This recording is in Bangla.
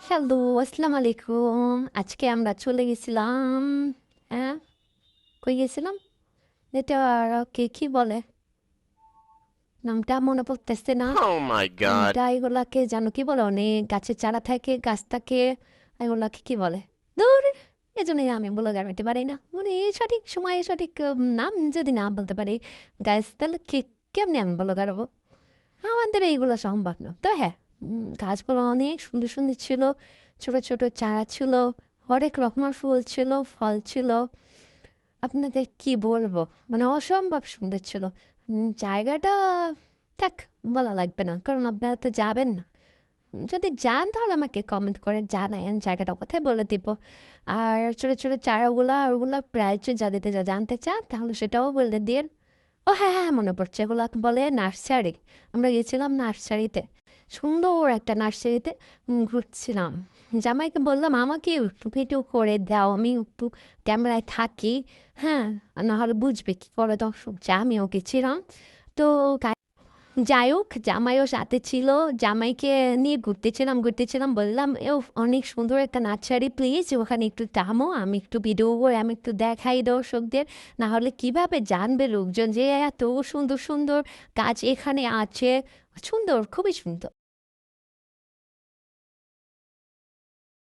হ্যালো, আসসালামু আলাইকুম। আজকে আমরা চলে গেছিলাম। হ্যাঁ, কই গেছিলাম? এটা কি বলে? নামটা মনে পড়তেছে না। Oh my God. এগুলাকে জানো কি বলে? অনেক গাছের চারা থাকে, গাছ থাকে। এগুলাকে কি বলে? দূর, এজন্যই আমি বলে গাইতে পারি না। মানে সঠিক সময়ে সঠিক নাম যদি না বলতে পারি, গাছ তাহলে কেমনি আমি বলে গাড়বো? আমাদের এইগুলো সম্ভব না। তো হ্যাঁ, গাছগুলো অনেক সুন্দর সুন্দর ছিল। ছোট ছোট চারা ছিল, হরেক রকমের ফুল ছিল, ফল ছিল। আপনাদের কি বলবো, মানে অসম্ভব সুন্দর ছিল। জায়গাটা থাক, বলা লাগবে না, কারণ আপনারা তো যাবেন না। যদি যান তাহলে আমাকে কমেন্ট করে জানায়েন, জায়গাটা কোথায় বলে দিব। আর ছোট ছোট চারাগুলা ওগুলা প্রাইস যাদের জানতে চান তাহলে সেটাও বলে দিন। ও হ্যাঁ হ্যাঁ, মনে পড়ছে, এগুলো বলে নার্সারি। আমরা গেছিলাম নার্সারিতে, সুন্দর একটা নার্সারিতে ঘুরছিলাম। জামাইকে বললাম আমাকে একটু ভিডিও করে দাও, আমি একটু ক্যামেরায় থাকি। হ্যাঁ, নাহলে বুঝবে কি করে দর্শক যে আমিও গেছিলাম। তো যাই হোক, জামাইও সাথে ছিল। জামাইকে নিয়ে ঘুরতেছিলাম, বললাম অনেক সুন্দর একটা নার্সারি, প্লিজ ওখানে একটু থামো, আমি একটু ভিডিও করে আমি একটু দেখাই দর্শকদের। না হলে কিভাবে জানবে লোকজন যে এত সুন্দর সুন্দর গাছ এখানে আছে। সুন্দর, খুবই সুন্দর।